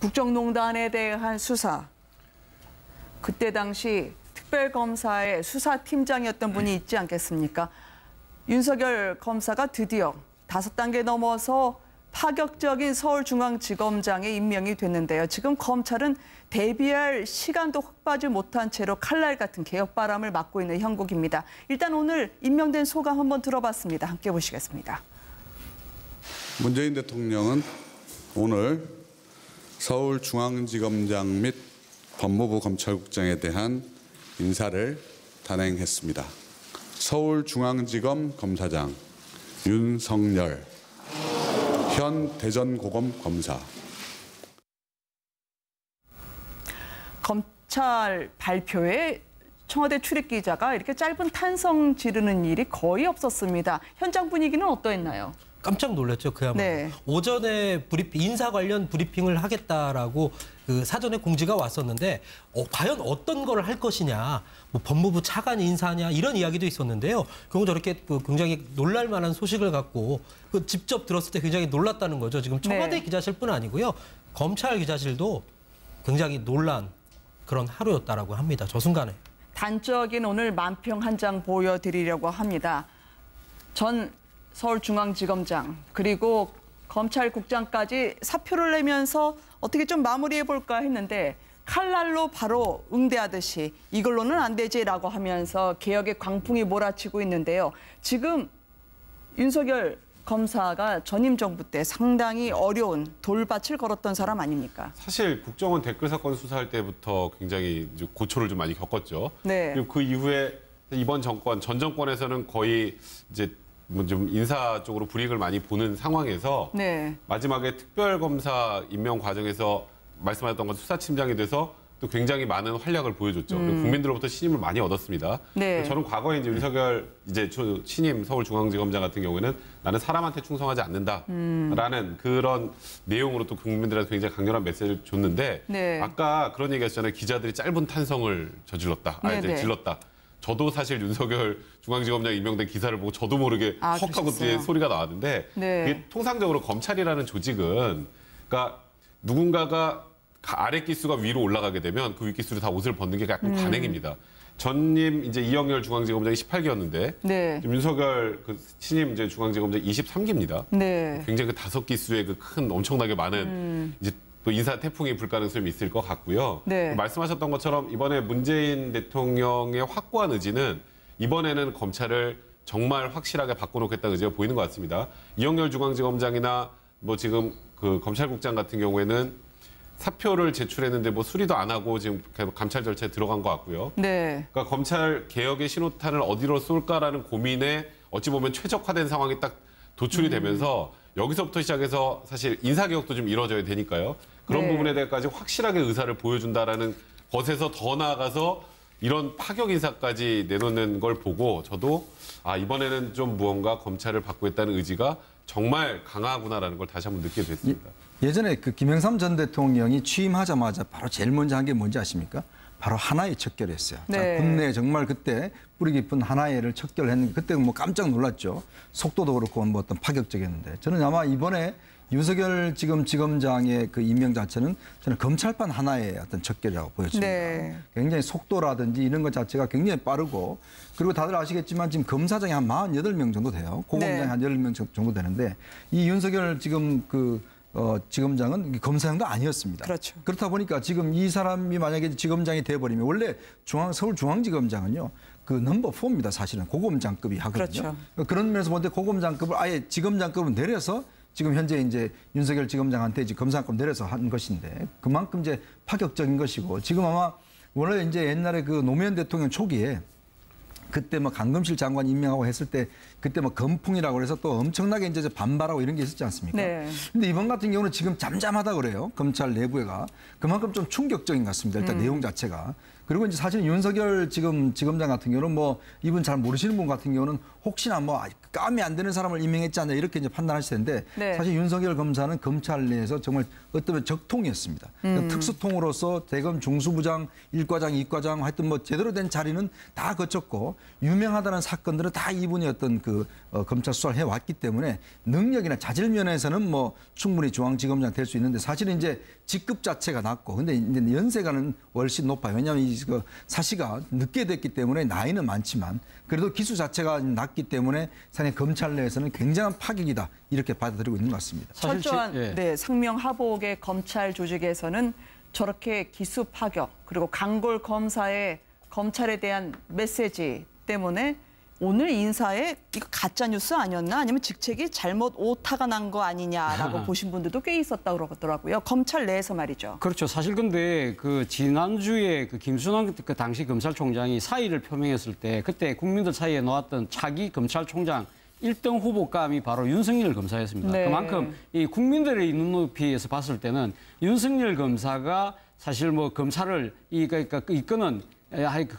국정농단에 대한 수사. 그때 당시 특별검사의 수사팀장이었던 분이 있지 않겠습니까? 윤석열 검사가 드디어 5단계 넘어서 파격적인 서울중앙지검장에 임명이 됐는데요. 지금 검찰은 대비할 시간도 확보하지 못한 채로 칼날 같은 개혁바람을 맞고 있는 형국입니다. 일단 오늘 임명된 소감 한번 들어봤습니다. 함께 보시겠습니다. 문재인 대통령은 오늘 서울중앙지검장 및 법무부 검찰국장에 대한 인사를 단행했습니다. 서울중앙지검 검사장 윤석열, 현 대전고검 검사. 검찰 발표에 청와대 출입기자가 이렇게 짧은 탄성 지르는 일이 거의 없었습니다. 현장 분위기는 어떠했나요? 깜짝 놀랐죠, 그야말로. 네. 오전에 인사 관련 브리핑을 하겠다라고 그 사전에 공지가 왔었는데 과연 어떤 걸 할 것이냐, 뭐 법무부 차관 인사냐 이런 이야기도 있었는데요. 결국 저렇게 굉장히 놀랄 만한 소식을 갖고 직접 들었을 때 굉장히 놀랐다는 거죠. 지금 청와대 기자실뿐 아니고요. 검찰 기자실도 굉장히 놀란 그런 하루였다라고 합니다. 저 순간에. 단적인 오늘 만평 한 장 보여드리려고 합니다. 전 서울중앙지검장 그리고 검찰국장까지 사표를 내면서 어떻게 좀 마무리해볼까 했는데 칼날로 바로 응대하듯이 이걸로는 안 되지라고 하면서 개혁의 광풍이 몰아치고 있는데요. 지금 윤석열 검사가 전임 정부 때 상당히 어려운 돌밭을 걸었던 사람 아닙니까? 사실 국정원 댓글 사건 수사할 때부터 굉장히 고초를 좀 많이 겪었죠. 네. 그리고 그 이후에 이번 정권, 전 정권에서는 거의 이제 뭐 좀 인사 쪽으로 불이익을 많이 보는 상황에서 마지막에 특별검사 임명 과정에서 말씀하셨던 것 수사팀장이 돼서 또 굉장히 많은 활약을 보여줬죠. 그리고 국민들로부터 신임을 많이 얻었습니다. 저는 과거에 이제 윤석열 신임 서울중앙지검장 같은 경우에는 나는 사람한테 충성하지 않는다라는 그런 내용으로 또 국민들한테 굉장히 강렬한 메시지를 줬는데 아까 그런 얘기하셨잖아요. 기자들이 짧은 탄성을 질렀다. 저도 사실 윤석열 중앙지검장 임명된 기사를 보고 저도 모르게 헉하고 뒤에 소리가 나왔는데 이게 통상적으로 검찰이라는 조직은 그러니까 누군가가 아래 기수가 위로 올라가게 되면 그 위 기수로 다 옷을 벗는 게 약간 관행입니다. 전임 이제 이영렬 중앙지검장이 18기였는데 윤석열 신임 이제 중앙지검장 23기입니다. 굉장히 그 5기수의 그 큰 엄청나게 많은 이제 또 인사 태풍이 불 가능성이 있을 것 같고요. 말씀하셨던 것처럼 이번에 문재인 대통령의 확고한 의지는 이번에는 검찰을 정말 확실하게 바꿔놓겠다는 의지가 보이는 것 같습니다. 이영렬 중앙지검장이나 뭐 지금 그 검찰국장 같은 경우에는 사표를 제출했는데 뭐 수리도 안 하고 지금 감찰 절차에 들어간 것 같고요. 그러니까 검찰 개혁의 신호탄을 어디로 쏠까라는 고민에 어찌 보면 최적화된 상황이 딱 도출이 되면서 여기서부터 시작해서 사실 인사개혁도 좀 이루어져야 되니까요. 그런 부분에 대해서까지 확실하게 의사를 보여준다라는 것에서 더 나아가서 이런 파격 인사까지 내놓는 걸 보고 저도 이번에는 좀 무언가 검찰을 바꾸겠다는 의지가 정말 강하구나라는 걸 다시 한번 느끼게 됐습니다. 예전에 그 김영삼 전 대통령이 취임하자마자 바로 제일 먼저 한 게 뭔지 아십니까? 바로 하나에 척결했어요. 자, 국내에 정말 그때 뿌리 깊은 하나에를 척결했는데 그때 뭐 깜짝 놀랐죠. 속도도 그렇고 뭐 어떤 파격적이었는데 저는 아마 이번에 윤석열 지금 지검장의 그 임명 자체는 저는 검찰판 하나의 어떤 척결이라고 보여집니다. 굉장히 속도라든지 이런 것 자체가 굉장히 빠르고 그리고 다들 아시겠지만 지금 검사장이 한 48명 정도 돼요. 고검장이 한 10명 정도 되는데 이 윤석열 지금 지검장은 검사장도 아니었습니다. 그렇다 보니까 지금 이 사람이 만약에 지검장이 돼버리면 원래 서울중앙지검장은요. 그 넘버 4입니다. 사실은 고검장급이 하거든요. 그런 면에서 볼 때 고검장급을 아예 지검장급을 내려서 지금 현재 이제 윤석열 지검장한테 이제 검사급 내려서 한 것인데 그만큼 이제 파격적인 것이고 지금 아마 원래 이제 옛날에 그 노무현 대통령 초기에 그때 뭐 강금실 장관 임명하고 했을 때 그때 뭐 검풍이라고 그래서 또 엄청나게 이제 반발하고 이런 게 있었지 않습니까? 근데 이번 같은 경우는 지금 잠잠하다 그래요. 검찰 내부가. 그만큼 좀 충격적인 것 같습니다. 일단 내용 자체가. 그리고 이제 사실 윤석열 지금 지검장 같은 경우는 뭐 이분 잘 모르시는 분 같은 경우는 혹시나 뭐 까면 안 되는 사람을 임명했지 않냐 이렇게 이제 판단하실 텐데 네. 사실 윤석열 검사는 검찰 내에서 정말 어쩌면 적통이었습니다. 특수통으로서 대검 중수부장, 1과장, 2과장 하여튼 뭐 제대로 된 자리는 다 거쳤고 유명하다는 사건들은 다 이분이 어떤 그 검찰 수사를 해왔기 때문에 능력이나 자질 면에서는 뭐 충분히 중앙지검장 될 수 있는데 사실은 이제 직급 자체가 낮고 근데 이제 연세가는 훨씬 높아요. 왜냐하면 이 사시가 늦게 됐기 때문에 나이는 많지만 그래도 기수 자체가 낮기 때문에 상당히 검찰 내에서는 굉장한 파격이다 이렇게 받아들이고 있는 것 같습니다. 철저한 네, 상명하복의 검찰 조직에서는 저렇게 기수 파격 그리고 강골 검사의 검찰에 대한 메시지 때문에 오늘 인사에 이거 가짜 뉴스 아니었나 아니면 직책이 잘못 오타가 난 거 아니냐라고 보신 분들도 꽤 있었다고 그러더라고요. 검찰 내에서 말이죠. 그렇죠. 사실 근데 그 지난주에 그 김순환 그 당시 검찰총장이 사의를 표명했을 때 그때 국민들 사이에 놓았던 차기 검찰총장 1등 후보감이 바로 윤석열 검사였습니다. 네. 그만큼 이 국민들의 눈높이에서 봤을 때는 윤석열 검사가 사실 뭐 검찰을 이끄는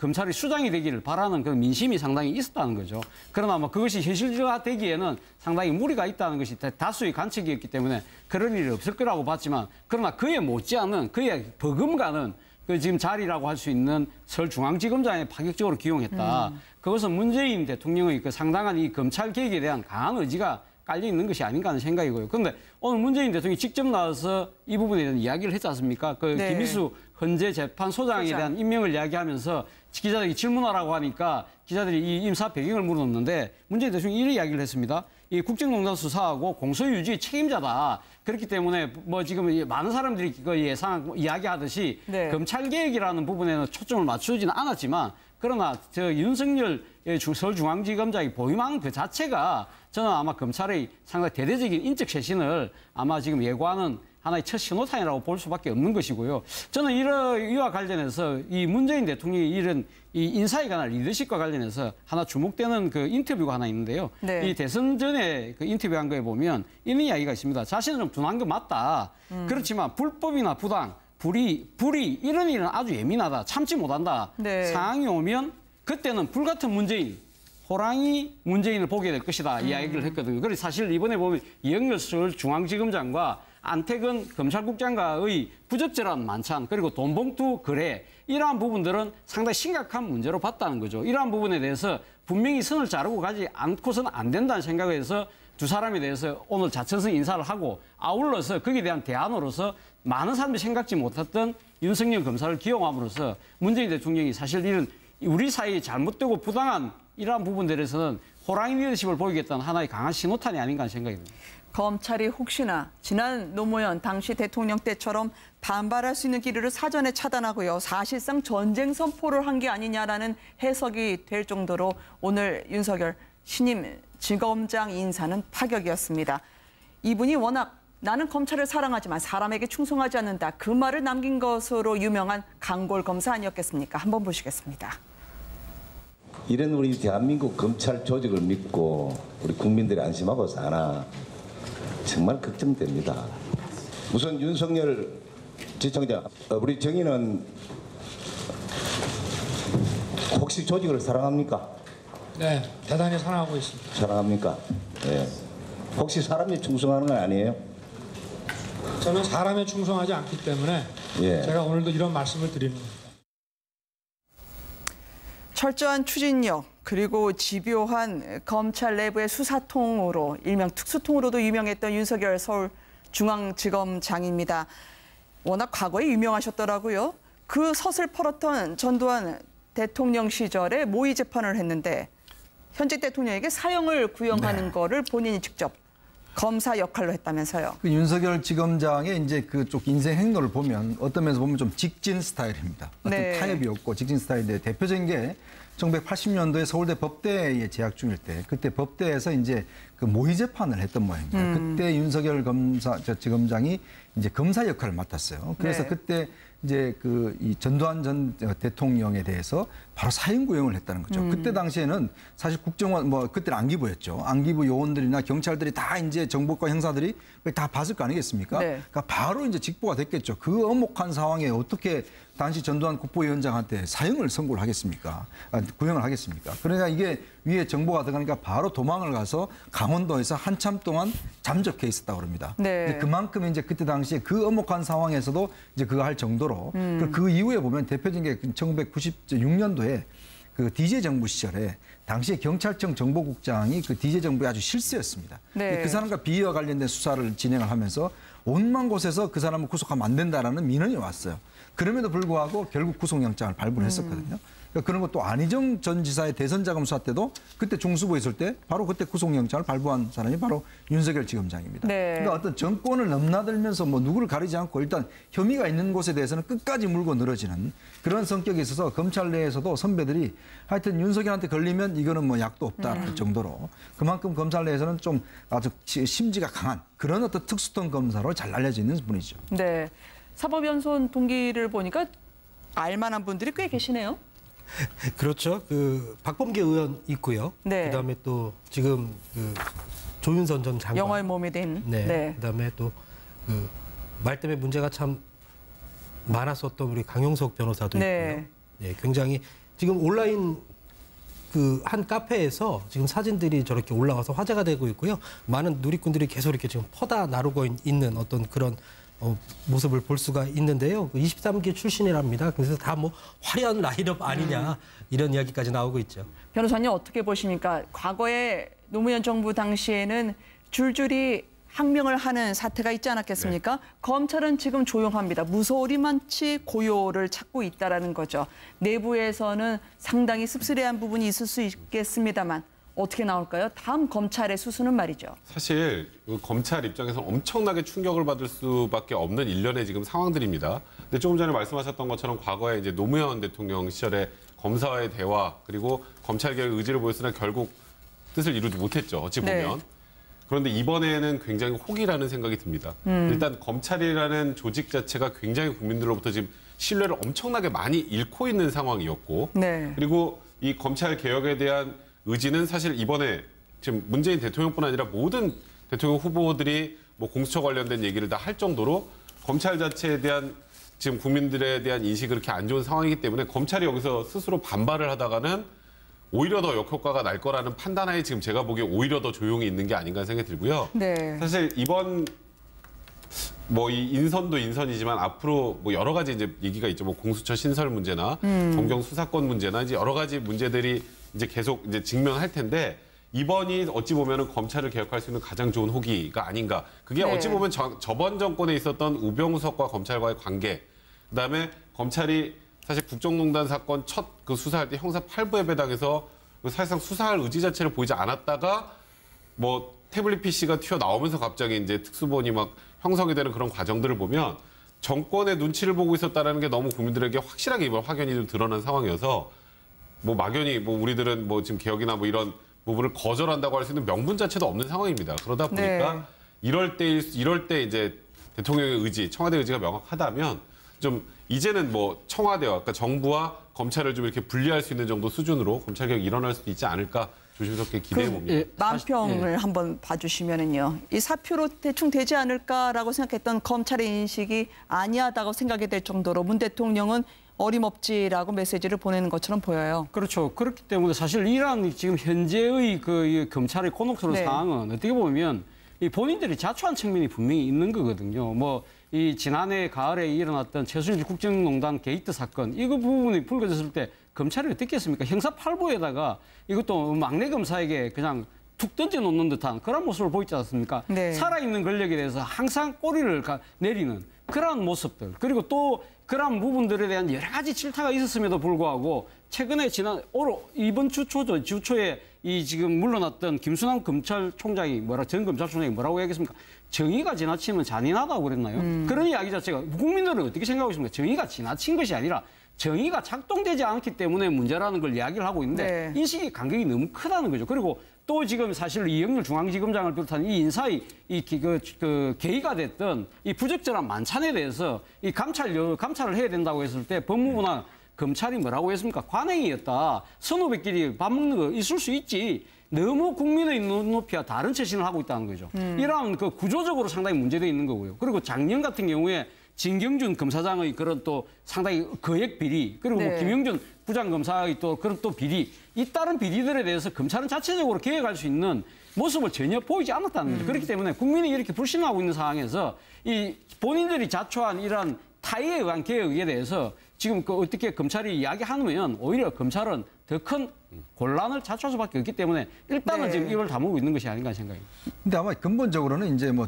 검찰이 수장이 되기를 바라는 그런 민심이 상당히 있었다는 거죠. 그러나 뭐 그것이 현실화되기에는 상당히 무리가 있다는 것이 다수의 관측이었기 때문에 그런 일이 없을 거라고 봤지만 그러나 그에 못지않은 그의 버금가는 그 지금 자리라고 할 수 있는 서울중앙지검장에 파격적으로 기용했다. 그것은 문재인 대통령의 그 상당한 이 검찰 개혁에 대한 강한 의지가 깔려 있는 것이 아닌가 하는 생각이고요. 그런데 오늘 문재인 대통령이 직접 나와서 이 부분에 대한 이야기를 했지 않습니까? 네. 김희수 헌재 재판소장에 대한 임명을 이야기하면서 기자들이 질문하라고 하니까 기자들이 이 임사 배경을 물었는데 문재인 대통령이 이런 이야기를 했습니다. 이 국정농단 수사하고 공소유지의 책임자다. 그렇기 때문에 뭐 지금 많은 사람들이 그 이야기하듯이 네. 검찰개혁이라는 부분에는 초점을 맞추지는 않았지만 그러나 저 윤석열 서울중앙지검장이 보임한 그 자체가 저는 아마 검찰의 상당히 대대적인 인적 쇄신을 아마 지금 예고하는 하나의 첫 신호탄이라고 볼 수밖에 없는 것이고요. 저는 이와 관련해서 이 문재인 대통령이 이런 이 인사에 관한 리더십과 관련해서 하나 주목되는 그 인터뷰가 하나 있는데요. 네. 이 대선 전에 그 인터뷰한 거에 보면 이런 이야기가 있습니다. 자신은 좀 둔한 건 맞다. 그렇지만 불법이나 부당, 불의 이런 일은 아주 예민하다. 참지 못한다. 네. 상황이 오면 그때는 불같은 문재인, 호랑이 문재인을 보게 될 것이다. 이야기를 했거든요. 그래서 사실 이번에 보면 이영렬 서울중앙지검장과 안태근 검찰국장과의 부적절한 만찬 그리고 돈봉투 거래 이러한 부분들은 상당히 심각한 문제로 봤다는 거죠. 이러한 부분에 대해서 분명히 선을 자르고 가지 않고서는 안 된다는 생각에서 두 사람에 대해서 오늘 자천성 인사를 하고 아울러서 거기에 대한 대안으로서 많은 사람들이 생각지 못했던 윤석열 검사를 기용함으로써 문재인 대통령이 사실 이런 우리 사이에 잘못되고 부당한 이러한 부분들에서는 호랑이 리더십을 보이겠다는 하나의 강한 신호탄이 아닌가 하는 생각이 듭니다. 검찰이 혹시나 지난 노무현 당시 대통령 때처럼 반발할 수 있는 기류를 사전에 차단하고요. 사실상 전쟁 선포를 한 게 아니냐라는 해석이 될 정도로 오늘 윤석열 신임 지검장 인사는 파격이었습니다. 이분이 워낙 나는 검찰을 사랑하지만 사람에게 충성하지 않는다. 그 말을 남긴 것으로 유명한 강골 검사 아니었겠습니까? 한번 보시겠습니다. 이런 우리 대한민국 검찰 조직을 믿고 우리 국민들이 안심하고 사나 정말 걱정됩니다. 우선 윤석열 지청장, 우리 정의는 혹시 조직을 사랑합니까? 네, 대단히 사랑하고 있습니다. 사랑합니까? 네. 혹시 사람이 충성하는 건 아니에요? 저는 사람에 충성하지 않기 때문에 제가 오늘도 이런 말씀을 드리는 겁니다. 철저한 추진력 그리고 집요한 검찰 내부의 수사통으로 일명 특수통으로도 유명했던 윤석열 서울중앙지검장입니다. 워낙 과거에 유명하셨더라고요. 그 섯을 펄었던 전두환 대통령 시절에 모의 재판을 했는데 현재 대통령에게 사형을 구형하는 거를 본인이 직접 검사 역할로 했다면서요. 그 윤석열 지검장의 이제 그쪽 인생 행로를 보면 어떤 면에서 보면 좀 직진 스타일입니다. 어떤 타협이 없고 직진 스타일인데 대표적인 게 1980년도에 서울대 법대에 재학 중일 때 그때 법대에서 이제 그 모의 재판을 했던 모양입니다. 그때 윤석열 지검장이 이제 검사 역할을 맡았어요. 그래서 네. 그때 이제 이 전두환 전 대통령에 대해서 바로 사형 구형을 했다는 거죠. 그때 당시에는 사실 국정원 그때는 안기부였죠. 안기부 요원들이나 경찰들이 다 이제 정보과 형사들이 다 봤을 거 아니겠습니까? 네. 그러니까 바로 이제 직보가 됐겠죠. 그 엄혹한 상황에 어떻게 당시 전두환 국보위원장한테 사형을 선고를 하겠습니까? 구형을 하겠습니까? 그러니까 이게 위에 정보가 들어가니까 바로 도망을 가서 강원도에서 한참 동안 잠적해 있었다고 합니다. 네. 그만큼 이제 그때 당시에 그 엄혹한 상황에서도 이제 그거 할 정도로 그 이후에 보면 대표적인 게 1996년도에 그 DJ 정부 시절에 당시에 경찰청 정보국장이 그 DJ 정부의 아주 실세였습니다. 네. 그 사람과 비위와 관련된 수사를 진행을 하면서 온만 곳에서 그 사람을 구속하면 안 된다라는 민원이 왔어요. 그럼에도 불구하고 결국 구속영장을 발부했었거든요. 그러니까 그런 것도 안희정 전 지사의 대선자금 수사 때도 그때 중수부에 있을 때 바로 그때 구속영장을 발부한 사람이 바로 윤석열 지검장입니다. 네. 그러니까 어떤 정권을 넘나들면서 누구를 가리지 않고 일단 혐의가 있는 곳에 대해서는 끝까지 물고 늘어지는 그런 성격이 있어서 검찰 내에서도 선배들이 하여튼 윤석열한테 걸리면 이거는 약도 없다라는 정도로 그만큼 검찰 내에서는 좀 아주 심지가 강한 그런 어떤 특수통 검사로 잘 알려져 있는 분이죠. 네. 사법연수원 동기를 보니까 알만한 분들이 꽤 계시네요. 그렇죠. 그 박범계 의원 있고요. 네. 그다음에 또 지금 그 조윤선 전 장관. 영화의 몸이 된. 네. 네. 그다음에 또 그 말 때문에 문제가 참 많았었던 우리 강용석 변호사도 네. 있고요. 네. 굉장히 지금 온라인 그 한 카페에서 지금 사진들이 저렇게 올라와서 화제가 되고 있고요. 많은 누리꾼들이 계속 이렇게 지금 퍼다 나르고 있는 어떤 그런 모습을 볼 수가 있는데요. 23기 출신이랍니다. 그래서 다 화려한 라인업 아니냐 이런 이야기까지 나오고 있죠. 변호사님 어떻게 보십니까? 과거에 노무현 정부 당시에는 줄줄이 항명을 하는 사태가 있지 않았겠습니까? 네. 검찰은 지금 조용합니다. 무소리만치 고요를 찾고 있다라는 거죠. 내부에서는 상당히 씁쓸해한 부분이 있을 수 있겠습니다만 어떻게 나올까요? 다음 검찰의 수순은 말이죠. 사실 검찰 입장에서는 엄청나게 충격을 받을 수밖에 없는 일련의 지금 상황들입니다. 근데 조금 전에 말씀하셨던 것처럼 과거에 이제 노무현 대통령 시절에 검사와의 대화 그리고 검찰 개혁 의지를 보였으나 결국 뜻을 이루지 못했죠. 어찌 보면. 네. 그런데 이번에는 굉장히 혹이라는 생각이 듭니다. 일단 검찰이라는 조직 자체가 굉장히 국민들로부터 지금 신뢰를 엄청나게 많이 잃고 있는 상황이었고 네. 그리고 이 검찰 개혁에 대한 의지는 사실 이번에 지금 문재인 대통령뿐 아니라 모든 대통령 후보들이 공수처 관련된 얘기를 다 할 정도로 검찰 자체에 대한 지금 국민들에 대한 인식이 그렇게 안 좋은 상황이기 때문에 검찰이 여기서 스스로 반발을 하다가는 오히려 더 역효과가 날 거라는 판단하에 지금 제가 보기에 오히려 더 조용히 있는 게 아닌가 생각이 들고요. 네. 사실 이번 이 인선도 인선이지만 앞으로 여러 가지 이제 얘기가 있죠. 공수처 신설 문제나 검경 수사권 문제나 이제 여러 가지 문제들이 이제 계속 이제 직면할 텐데 이번이 어찌 보면은 검찰을 개혁할 수 있는 가장 좋은 호기가 아닌가. 그게 네. 어찌 보면 저번 정권에 있었던 우병우석과 검찰과의 관계, 그다음에 검찰이 사실 국정농단 사건 첫 그 수사할 때 형사 8부에 배당해서 사실상 수사할 의지 자체를 보이지 않았다가 태블릿 PC가 튀어나오면서 갑자기 이제 특수본이 형성이 되는 그런 과정들을 보면 정권의 눈치를 보고 있었다는 게 너무 국민들에게 확실하게 이번 확연히 좀 드러난 상황이어서 막연히 우리들은 지금 개혁이나 이런 부분을 거절한다고 할 수 있는 명분 자체도 없는 상황입니다. 그러다 보니까 네. 이럴 때 이제 대통령의 의지, 청와대 의지가 명확하다면 좀 이제는 청와대와 그러니까 정부와 검찰을 좀 이렇게 분리할 수 있는 정도 수준으로 검찰 개혁이 일어날 수도 있지 않을까 조심스럽게 기대해 봅니다. 만평을 한번 봐주시면은요. 이 사표로 대충 되지 않을까라고 생각했던 검찰의 인식이 아니하다고 생각이 될 정도로 문 대통령은 어림없지라고 메시지를 보내는 것처럼 보여요. 그렇죠. 그렇기 때문에 사실 이러한 지금 현재의 그 검찰의 곤혹스러운 네. 상황은 어떻게 보면 이 본인들이 자초한 측면이 분명히 있는 거거든요. 이 지난해 가을에 일어났던 최순실 국정농단 게이트 사건 이거 부분이 불거졌을 때 검찰이 어떻게 했습니까? 형사 8부에다가 이것도 막내 검사에게 그냥 툭 던져놓는 듯한 그런 모습을 보이지 않습니까? 네. 살아있는 권력에 대해서 항상 꼬리를 내리는 그러한 모습들 그리고 또 그런 부분들에 대한 여러 가지 질타가 있었음에도 불구하고 최근에 이번 주초에 이 지금 물러났던 김순환 검찰총장이 전 검찰총장이 뭐라고 얘기했습니까? 정의가 지나치면 잔인하다고 그랬나요? 그런 이야기 자체가 국민들은 어떻게 생각하고 있습니까? 정의가 지나친 것이 아니라 정의가 작동되지 않기 때문에 문제라는 걸 이야기를 하고 있는데 네. 인식의 간격이 너무 크다는 거죠. 그리고 또 지금 사실 이영렬 중앙지검장을 비롯한 이 인사의 계기가 됐던 이 부적절한 만찬에 대해서 이 감찰을 해야 된다고 했을 때 법무부나 검찰이 뭐라고 했습니까? 관행이었다. 선후배끼리 밥 먹는 거 있을 수 있지. 너무 국민의 눈높이와 다른 처신을 하고 있다는 거죠. 이러한 그 구조적으로 상당히 문제되어 있는 거고요. 그리고 작년 같은 경우에 진경준 검사장의 그런 또 상당히 거액 비리, 그리고 네. 김영준 부장검사의 또 그런 또 비리, 이 비리들에 대해서 검찰은 자체적으로 개혁할 수 있는 모습을 전혀 보이지 않았다는 거죠. 그렇기 때문에 국민이 이렇게 불신하고 있는 상황에서 이 본인들이 자초한 이러한 타의에 의한 개혁에 대해서 지금 어떻게 검찰이 이야기하면 오히려 검찰은 더 큰 곤란을 자초할 수밖에 없기 때문에 일단은 네. 지금 입을 다물고 있는 것이 아닌가 생각입니다. 근데 아마 근본적으로는 이제 뭐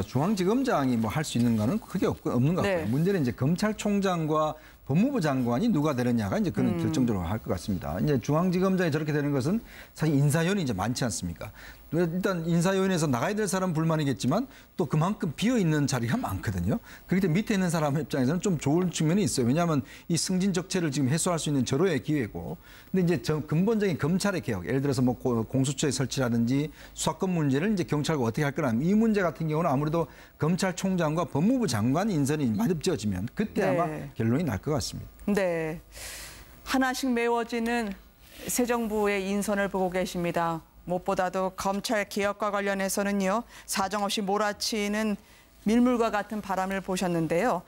중앙지검장이 뭐 할 수 있는 거는 크게 없는 것 같고요. 네. 문제는 이제 검찰총장과 법무부 장관이 누가 되느냐가 이제 그런 결정적으로 할 것 같습니다. 이제 중앙지검장이 저렇게 되는 것은 사실 인사위원이 이제 많지 않습니까? 일단 인사위원회에서 나가야 될 사람 불만이겠지만 또 그만큼 비어 있는 자리가 많거든요. 그렇기 때문에 밑에 있는 사람 입장에서는 좀 좋은 측면이 있어요. 왜냐하면 이 승진적체를 지금 해소할 수 있는 절호의 기회고. 근데 이제 근본적인 검찰의 개혁, 예를 들어서 뭐 공수처의 설치라든지 수사권 문제를 이제 경찰과 어떻게 할 거나 이 문제 같은 경우는 아무래도 검찰총장과 법무부 장관 인선이 맞붙어지면 그때 네. 아마 결론이 날 것 같습니다. 네. 하나씩 메워지는 새 정부의 인선을 보고 계십니다. 무엇보다도 검찰 개혁과 관련해서는요, 사정없이 몰아치는 밀물과 같은 바람을 보셨는데요.